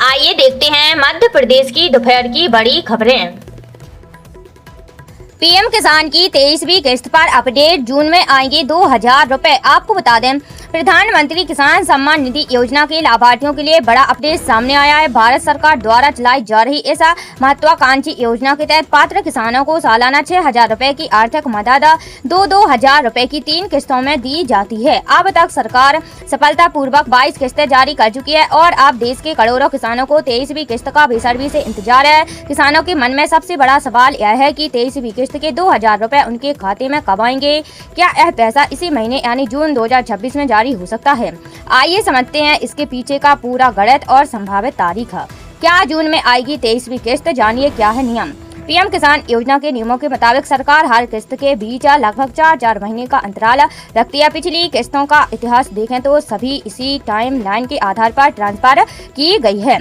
आइए देखते हैं मध्य प्रदेश की दोपहर की बड़ी खबरें। पीएम किसान की 23वीं किस्त पर अपडेट, जून में आएंगे 2000 रुपए। आपको बता दें, प्रधानमंत्री किसान सम्मान निधि योजना के लाभार्थियों के लिए बड़ा अपडेट सामने आया है। भारत सरकार द्वारा चलाई जा रही इस महत्वाकांक्षी योजना के तहत पात्र किसानों को सालाना 6000 रुपए की आर्थिक मदद 2-2000 रुपए की 3 किस्तों में दी जाती है। अब तक सरकार सफलतापूर्वक 22 किस्तें जारी कर चुकी है और अब देश के करोड़ों किसानों को 23वीं किस्त का बेसब्री से इंतजार है। किसानों के मन में सबसे बड़ा सवाल यह है कि 23वीं किस्त के 2000 रुपए उनके खाते में कब आएंगे। क्या यह पैसा इसी महीने यानी जून 2026 में जारी हो सकता है? आइए समझते हैं इसके पीछे का पूरा गणित और संभावित तारीख। क्या जून में आएगी 23वीं किस्त? जानिए क्या है नियम। पीएम किसान योजना के नियमों के मुताबिक सरकार हर किस्त के बीच लगभग 4 महीने का अंतराल रखती है। पिछली किस्तों का इतिहास देखें तो सभी इसी टाइम लाइन के आधार पर ट्रांसफर की गई है।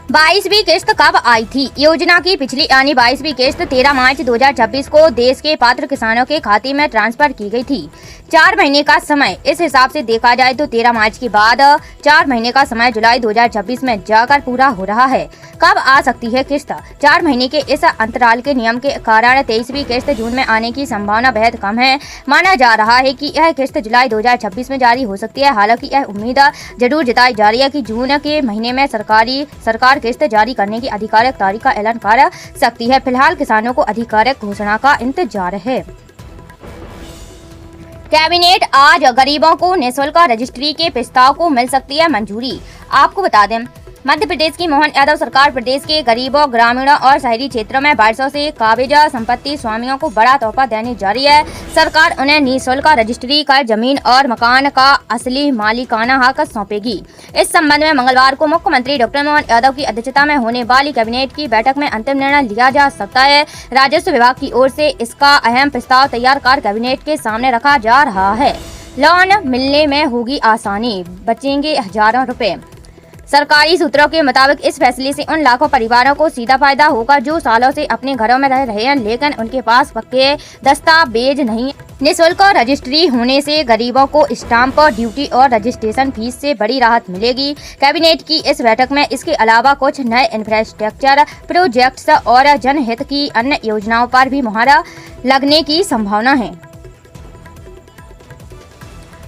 22वीं किस्त कब आई थी? योजना की पिछली यानी 22वीं किस्त 13 मार्च 2026 को देश के पात्र किसानों के खाते में ट्रांसफर की गई थी। 4 महीने का समय इस हिसाब से देखा जाए तो 13 मार्च के बाद 4 महीने का समय जुलाई 2026 में जाकर पूरा हो रहा है। कब आ सकती है किस्त? 4 महीने के इस अंतराल के नियम के कारण 23वीं किस्त जून में आने की संभावना बेहद कम है। माना जा रहा है कि यह किस्त जुलाई 2026 में जारी हो सकती है। हालांकि यह उम्मीद जरूर जताई जा रही है कि जून के महीने में सरकार किस्त जारी करने की आधिकारिक तारीख का ऐलान कर सकती है। फिलहाल किसानों को आधिकारिक घोषणा का इंतजार है। कैबिनेट आज गरीबों को निःशुल्क रजिस्ट्री के प्रस्ताव को मिल सकती है मंजूरी। आपको बता दें, मध्य प्रदेश की मोहन यादव सरकार प्रदेश के गरीबों, ग्रामीणों और शहरी क्षेत्रों में बरसों से काबिज संपत्ति स्वामियों को बड़ा तोहफा देने जा रही है। सरकार उन्हें निःशुल्क रजिस्ट्री कर जमीन और मकान का असली मालिकाना हक सौंपेगी। इस संबंध में मंगलवार को मुख्यमंत्री डॉक्टर मोहन यादव की अध्यक्षता में होने वाली कैबिनेट की बैठक में अंतिम निर्णय लिया जा सकता है। राजस्व विभाग की ओर से इसका अहम प्रस्ताव तैयार कर कैबिनेट के सामने रखा जा रहा है। लोन मिलने में होगी आसानी, बचेंगे हजारों रुपए। सरकारी सूत्रों के मुताबिक इस फैसले से उन लाखों परिवारों को सीधा फायदा होगा जो सालों से अपने घरों में रह रहे हैं लेकिन उनके पास पक्के दस्तावेज नहीं। निःशुल्क रजिस्ट्री होने से गरीबों को स्टाम्प ड्यूटी और रजिस्ट्रेशन फीस से बड़ी राहत मिलेगी। कैबिनेट की इस बैठक में इसके अलावा कुछ नए इंफ्रास्ट्रक्चर प्रोजेक्ट्स और जनहित की अन्य योजनाओं पर भी मुहर लगने की संभावना है।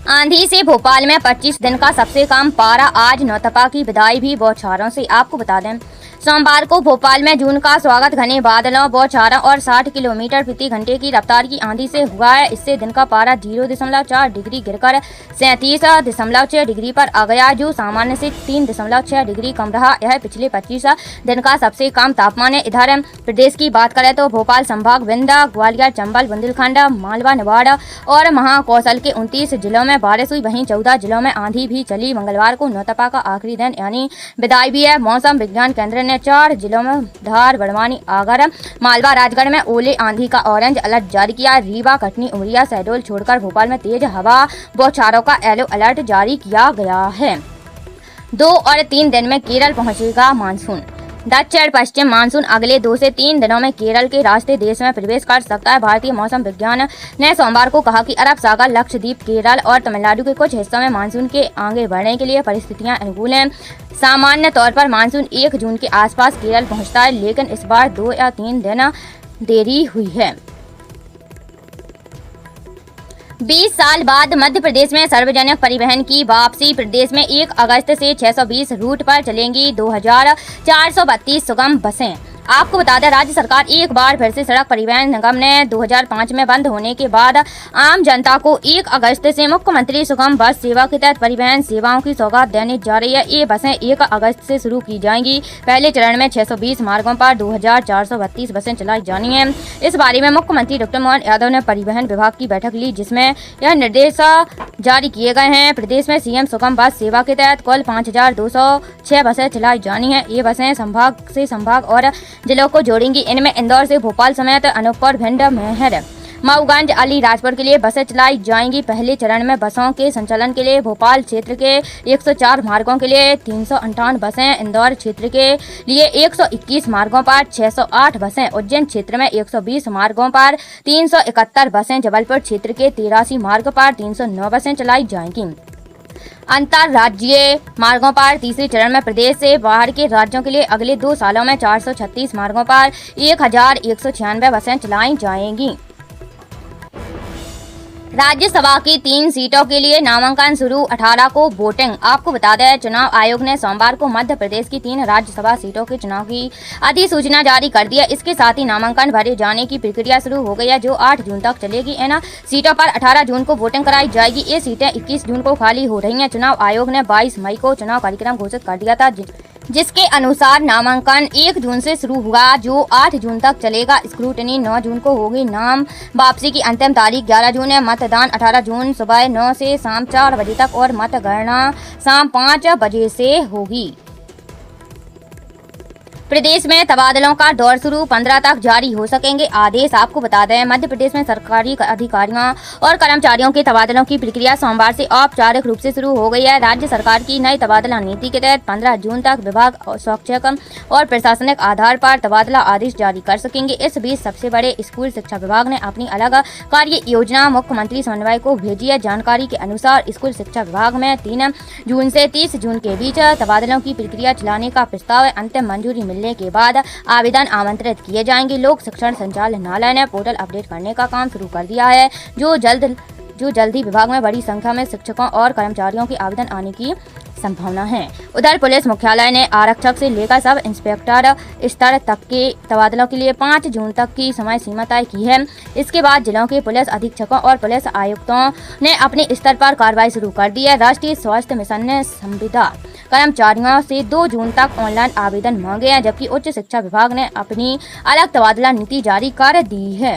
आंधी से भोपाल में 25 दिन का सबसे कम पारा, आज नौतपा की विदाई भी बौछारों से। आपको बता दें, सोमवार को भोपाल में जून का स्वागत घने बादलों, बौछारों और 60 किलोमीटर प्रति घंटे की रफ्तार की आंधी से हुआ है। इससे दिन का पारा 0.4 डिग्री गिरकर 37.6 डिग्री पर आ गया, जो सामान्य से 3.6 डिग्री कम रहा। यह पिछले 25 दिन का सबसे कम तापमान है। इधर प्रदेश की बात करें तो भोपाल संभाग, विंध्य, ग्वालियर, चंबल, बुंदेलखंड, मालवा, निवाड़ और महाकौशल के 29 जिलों में बारिश हुई। वहीं 14 जिलों में आंधी भी चली। मंगलवार को नौतपा का आखिरी दिन यानी विदाई भी है। मौसम विज्ञान केंद्र ने 4 जिलों में धार, बड़वानी, आगर, मालवा, राजगढ़ में ओले आंधी का ऑरेंज अलर्ट जारी किया। रीवा, कटनी, उमरिया, शहडोल छोड़कर भोपाल में तेज हवा, बौछारों का येलो अलर्ट जारी किया गया है। 2 और 3 दिन में केरल पहुंचेगा मानसून। दक्षिण पश्चिम मानसून अगले 2 से 3 दिनों में केरल के रास्ते देश में प्रवेश कर सकता है। भारतीय मौसम विज्ञान ने सोमवार को कहा कि अरब सागर, लक्षद्वीप, केरल और तमिलनाडु के कुछ हिस्सों में मानसून के आगे बढ़ने के लिए परिस्थितियां अनुकूल हैं। सामान्य तौर पर मानसून 1 जून के आसपास केरल पहुंचता है, लेकिन इस बार 2 या 3 दिन देरी हुई है। 20 साल बाद मध्य प्रदेश में सार्वजनिक परिवहन की वापसी। प्रदेश में 1 अगस्त से 620 रूट पर चलेंगी 2432 सुगम बसें। आपको बता दें, राज्य सरकार एक बार फिर से सड़क परिवहन निगम ने 2005 में बंद होने के बाद आम जनता को 1 अगस्त से मुख्यमंत्री सुगम बस सेवा के तहत परिवहन सेवाओं की सौगात देने जा रही है। ये बसें 1 अगस्त से शुरू की जाएंगी। पहले चरण में 620 मार्गों पर 2432 बसें चलाई जानी हैं। इस बारे में मुख्यमंत्री डॉक्टर मोहन यादव ने परिवहन विभाग की बैठक ली, जिसमें यह निर्देश जारी किए गए हैं। प्रदेश में सीएम सुगम बस सेवा के तहत कुल 5206 बसें चलाई जानी है। ये बसें संभाग से संभाग और जिलों को जोड़ेंगी। इनमें इंदौर से भोपाल समेत अनूपपुर, भिंड, मेहर, मऊगंज, अलीराजपुर के लिए बसें चलाई जाएंगी। पहले चरण में बसों के संचालन के लिए भोपाल क्षेत्र के 104 मार्गों के लिए 358 बसें, इंदौर क्षेत्र के लिए 121 मार्गों पर 608 बसें, उज्जैन क्षेत्र में 120 मार्गों पर 371 बसें, जबलपुर क्षेत्र के 83 मार्ग पर 309 बसें चलाई जाएंगी। अंतर्राज्यीय मार्गों पर तीसरे चरण में प्रदेश से बाहर के राज्यों के लिए अगले 2 सालों में 436 मार्गों पर 1196 बसें चलाई जाएंगी। राज्यसभा की 3 सीटों के लिए नामांकन शुरू, 18 को वोटिंग। आपको बता दें, चुनाव आयोग ने सोमवार को मध्य प्रदेश की 3 राज्यसभा सीटों के चुनाव की अधिसूचना जारी कर दी है। इसके साथ ही नामांकन भरे जाने की प्रक्रिया शुरू हो गई है, जो 8 जून तक चलेगी। इन सीटों पर 18 जून को वोटिंग कराई जाएगी। ये सीटें 21 जून को खाली हो रही हैं। चुनाव आयोग ने 22 मई को चुनाव कार्यक्रम घोषित कर दिया था, जिसके अनुसार नामांकन 1 जून से शुरू हुआ, जो 8 जून तक चलेगा। स्क्रूटनी 9 जून को होगी। नाम वापसी की अंतिम तारीख 11 जून है। मतदान 18 जून सुबह 9 से शाम 4 बजे तक और मतगणना शाम 5 बजे से होगी। प्रदेश में तबादलों का दौर शुरू, 15 तक जारी हो सकेंगे आदेश। आपको बता दें, मध्य प्रदेश में सरकारी अधिकारियों और कर्मचारियों के तबादलों की प्रक्रिया सोमवार से औपचारिक रूप से शुरू हो गई है। राज्य सरकार की नई तबादला नीति के तहत 15 जून तक विभाग शैक्षिक और प्रशासनिक आधार पर तबादला आदेश जारी कर सकेंगे। इस बीच सबसे बड़े स्कूल शिक्षा विभाग ने अपनी अलग कार्य योजना मुख्यमंत्री समन्वय को भेजी है। जानकारी के अनुसार स्कूल शिक्षा विभाग में 3 जून से 30 जून के बीच तबादलों की प्रक्रिया चलाने का प्रस्ताव है। अंतिम मंजूरी मिलने के बाद आवेदन आमंत्रित किए जाएंगे। लोक शिक्षण संचालनालय ने पोर्टल अपडेट करने का काम शुरू कर दिया है, जो जल्द ही विभाग में बड़ी संख्या में शिक्षकों और कर्मचारियों के आवेदन आने की संभावना है। उधर पुलिस मुख्यालय ने आरक्षक से लेकर सब इंस्पेक्टर स्तर तक के तबादलों के लिए 5 जून तक की समय सीमा तय की है। इसके बाद जिलों के पुलिस अधीक्षकों और पुलिस आयुक्तों ने अपने स्तर पर कार्रवाई शुरू कर दी है। राष्ट्रीय स्वास्थ्य मिशन ने संविदा कर्मचारियों से 2 जून तक ऑनलाइन आवेदन मांगे हैं, जबकि उच्च शिक्षा विभाग ने अपनी अलग तबादला नीति जारी कर दी है।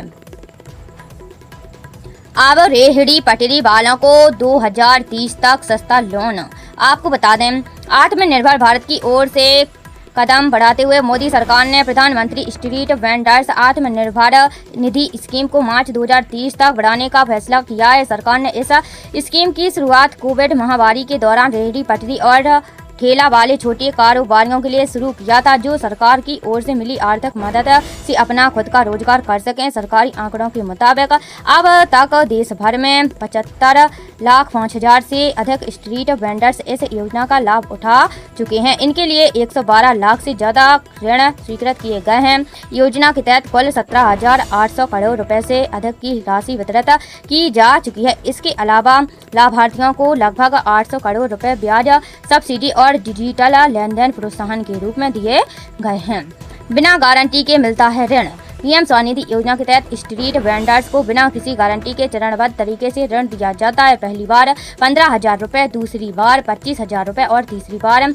अब रेहड़ी पटरी वालों को 2030 तक सस्ता लोन। आपको बता दें, आत्मनिर्भर भारत की ओर से कदम बढ़ाते हुए मोदी सरकार ने प्रधानमंत्री street vendors Atmanirbhar Nidhi scheme को मार्च 2030 तक बढ़ाने का फैसला किया है। सरकार ने इस स्कीम की शुरुआत कोविड महामारी के दौरान रेहड़ी पटरी और ठेला वाले छोटे कारोबारियों के लिए शुरू किया था, जो सरकार की ओर से मिली आर्थिक मदद से अपना खुद का रोजगार कर सकें। सरकारी आंकड़ों के मुताबिक अब तक देश भर में 75,05,000 से अधिक स्ट्रीट वेंडर्स इस योजना का लाभ उठा चुके हैं। इनके लिए 112 लाख से ज्यादा ऋण स्वीकृत किए गए हैं। योजना के तहत कुल 17,800 करोड़ रुपए से अधिक की राशि वितरित की जा चुकी है। इसके अलावा लाभार्थियों को लगभग 800 करोड़ रुपए ब्याज सब्सिडी और डिजिटल लेन-देन प्रोत्साहन के रूप में दिए गए हैं। बिना गारंटी के मिलता है ऋण। पीएम स्वनिधि योजना के तहत स्ट्रीट वेंडर्स को बिना किसी गारंटी के चरणबद्ध तरीके से ऋण दिया जाता है। पहली बार 15,000 रुपए, दूसरी बार 25,000 रुपए और तीसरी बार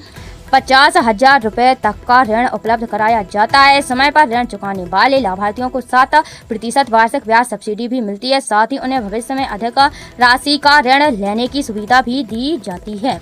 50,000 रुपए तक का ऋण उपलब्ध कराया जाता है। समय पर ऋण चुकाने वाले लाभार्थियों को 7% वार्षिक ब्याज सब्सिडी भी मिलती है। साथ ही उन्हें भविष्य में अधिक राशि का ऋण लेने की सुविधा भी दी जाती है।